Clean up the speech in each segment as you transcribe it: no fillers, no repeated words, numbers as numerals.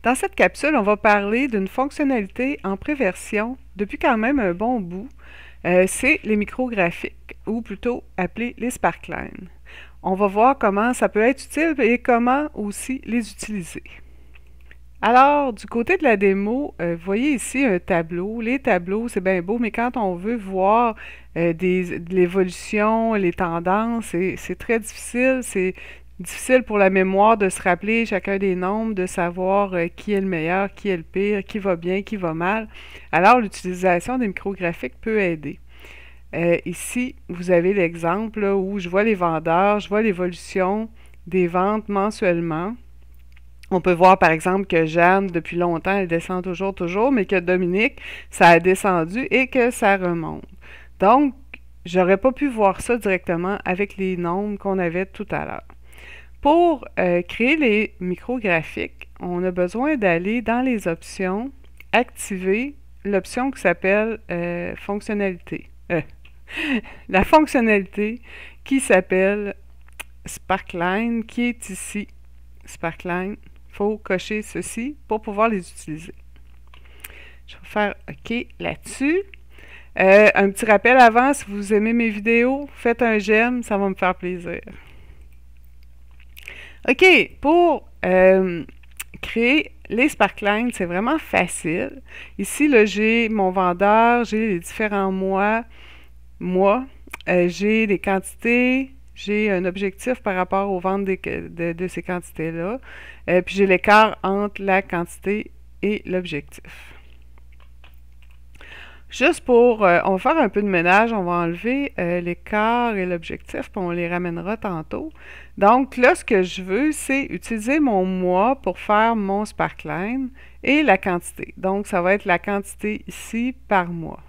Dans cette capsule, on va parler d'une fonctionnalité en préversion depuis quand même un bon bout. C'est les micrographiques, ou plutôt appelés les sparklines. On va voir comment ça peut être utile et comment aussi les utiliser. Alors, du côté de la démo, vous voyez ici un tableau. Les tableaux, c'est bien beau, mais quand on veut voir de l'évolution, les tendances, c'est très difficile. C'est difficile pour la mémoire de se rappeler chacun des nombres, de savoir qui est le meilleur, qui est le pire, qui va bien, qui va mal. Alors, l'utilisation des micrographiques peut aider. Ici, vous avez l'exemple où je vois les vendeurs, je vois l'évolution des ventes mensuellement. On peut voir par exemple que Jeanne, depuis longtemps, elle descend toujours, mais que Dominique, ça a descendu et que ça remonte. Donc, j'aurais pas pu voir ça directement avec les nombres qu'on avait tout à l'heure. Pour créer les micrographiques, on a besoin d'aller dans les options, activer l'option qui s'appelle fonctionnalité. La fonctionnalité qui s'appelle Sparkline, qui est ici. Sparkline. Il faut cocher ceci pour pouvoir les utiliser. Je vais faire OK là-dessus. Un petit rappel avant, si vous aimez mes vidéos, faites un j'aime, ça va me faire plaisir. OK, pour créer les sparklines, c'est vraiment facile. Ici, j'ai mon vendeur, j'ai les différents mois, j'ai les quantités, j'ai un objectif par rapport aux ventes de ces quantités-là. Puis j'ai l'écart entre la quantité et l'objectif. Juste pour, on va faire un peu de ménage, on va enlever l'écart et l'objectif, puis on les ramènera tantôt. Donc là, ce que je veux, c'est utiliser mon mois pour faire mon sparkline et la quantité. Donc, ça va être la quantité ici par mois.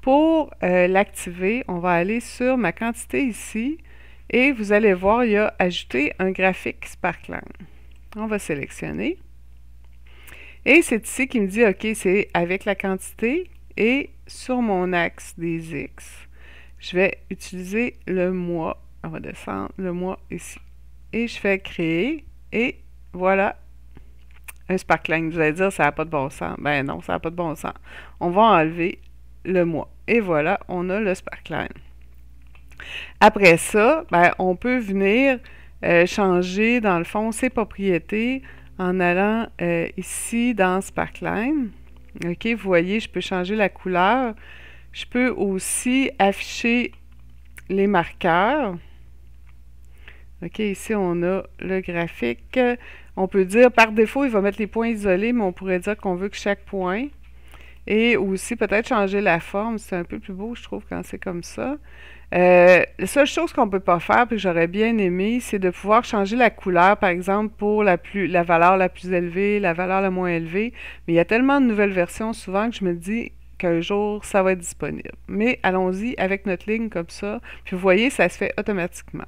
Pour l'activer, on va aller sur ma quantité ici et vous allez voir, il y a ajouter un graphique sparkline. On va sélectionner. Et c'est ici qui me dit, OK, c'est avec la quantité et sur mon axe des X, je vais utiliser le mois. On va descendre le mois ici. Et je fais créer et voilà un sparkline. Vous allez dire, ça n'a pas de bon sens. Ben non, ça n'a pas de bon sens. On va enlever le mois. Et voilà, on a le sparkline. Après ça, ben, on peut venir changer, dans le fond, ses propriétés en allant ici dans Sparkline. OK, vous voyez, je peux changer la couleur. Je peux aussi afficher les marqueurs. OK, ici, on a le graphique. On peut dire, par défaut, il va mettre les points isolés, mais on pourrait dire qu'on veut que chaque point. Et aussi, peut-être changer la forme. C'est un peu plus beau, je trouve, quand c'est comme ça. La seule chose qu'on ne peut pas faire, puis que j'aurais bien aimé, c'est de pouvoir changer la couleur, par exemple, pour la valeur la plus élevée, la valeur la moins élevée. Mais il y a tellement de nouvelles versions souvent que je me dis qu'un jour, ça va être disponible. Mais allons-y avec notre ligne comme ça. Puis vous voyez, ça se fait automatiquement.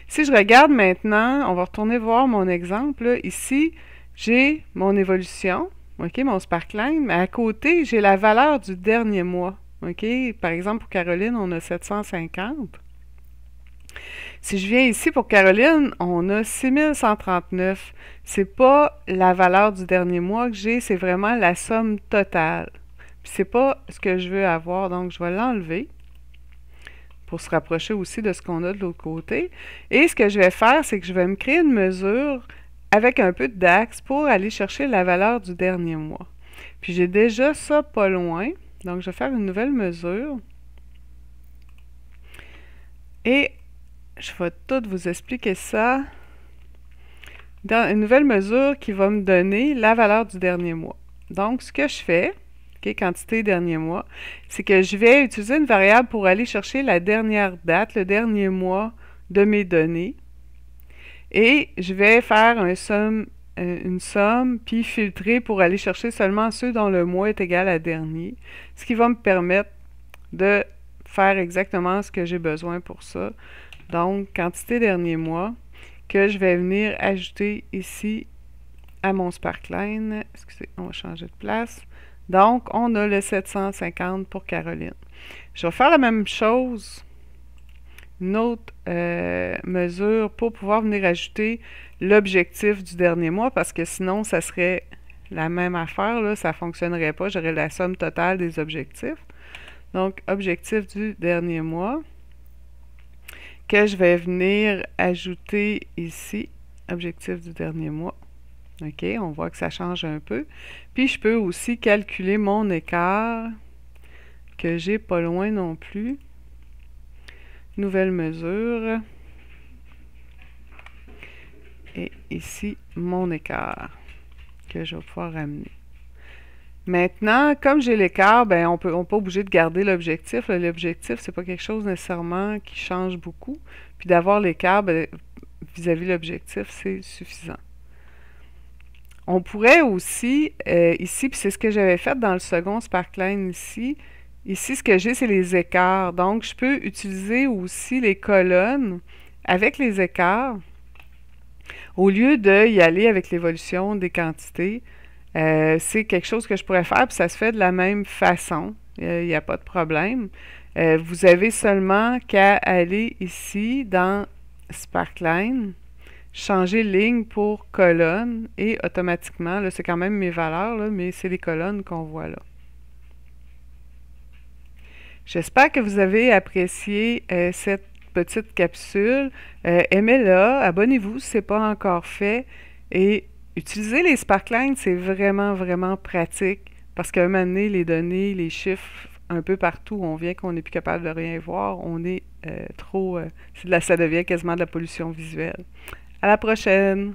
Si je regarde maintenant, on va retourner voir mon exemple. Là. Ici, j'ai mon évolution, OK, mon sparkline, mais à côté, j'ai la valeur du dernier mois. OK? Par exemple, pour Caroline, on a 750. Si je viens ici pour Caroline, on a 6139. C'est pas la valeur du dernier mois que j'ai, c'est vraiment la somme totale. Puis c'est pas ce que je veux avoir, donc je vais l'enlever pour se rapprocher aussi de ce qu'on a de l'autre côté. Et ce que je vais faire, c'est que je vais me créer une mesure avec un peu de DAX pour aller chercher la valeur du dernier mois. Puis j'ai déjà ça pas loin. Donc, je vais faire une nouvelle mesure. Et je vais tout vous expliquer ça dans une nouvelle mesure qui va me donner la valeur du dernier mois. Donc, ce que je fais, okay, quantité dernier mois, c'est que je vais utiliser une variable pour aller chercher la dernière date, le dernier mois de mes données. Et je vais faire une somme, puis filtrer pour aller chercher seulement ceux dont le mois est égal à dernier, ce qui va me permettre de faire exactement ce que j'ai besoin pour ça. Donc, quantité dernier mois, que je vais venir ajouter ici à mon sparkline. Excusez, on va changer de place. Donc, on a le 750 pour Caroline. Je vais faire la même chose une autre mesure pour pouvoir venir ajouter l'objectif du dernier mois, parce que sinon, ça serait la même affaire, là, ça ne fonctionnerait pas. J'aurais la somme totale des objectifs. Donc, objectif du dernier mois, que je vais venir ajouter ici, objectif du dernier mois. OK, on voit que ça change un peu. Puis, je peux aussi calculer mon écart, que j'ai pas loin non plus. Nouvelle mesure. Et ici, mon écart, que je vais pouvoir ramener. Maintenant, comme j'ai l'écart, ben on n'est pas obligé de garder l'objectif. L'objectif, c'est pas quelque chose nécessairement qui change beaucoup. Puis d'avoir l'écart, ben, vis-à-vis de l'objectif, c'est suffisant. On pourrait aussi, ici, puis c'est ce que j'avais fait dans le second Sparkline ici, ce que j'ai, c'est les écarts. Donc, je peux utiliser aussi les colonnes avec les écarts. Au lieu d'y aller avec l'évolution des quantités, c'est quelque chose que je pourrais faire, puis ça se fait de la même façon. Il n'y a pas de problème. Vous avez seulement qu'à aller ici dans Sparkline, changer ligne pour colonne, et automatiquement, là, c'est quand même mes valeurs, là, mais c'est les colonnes qu'on voit là. J'espère que vous avez apprécié cette petite capsule. Aimez-la, abonnez-vous si ce n'est pas encore fait, et utilisez les Sparklines, c'est vraiment, vraiment pratique, parce qu'à un moment donné, les données, les chiffres, un peu partout où on vient qu'on n'est plus capable de rien voir, on est trop... ça devient quasiment de la pollution visuelle. À la prochaine!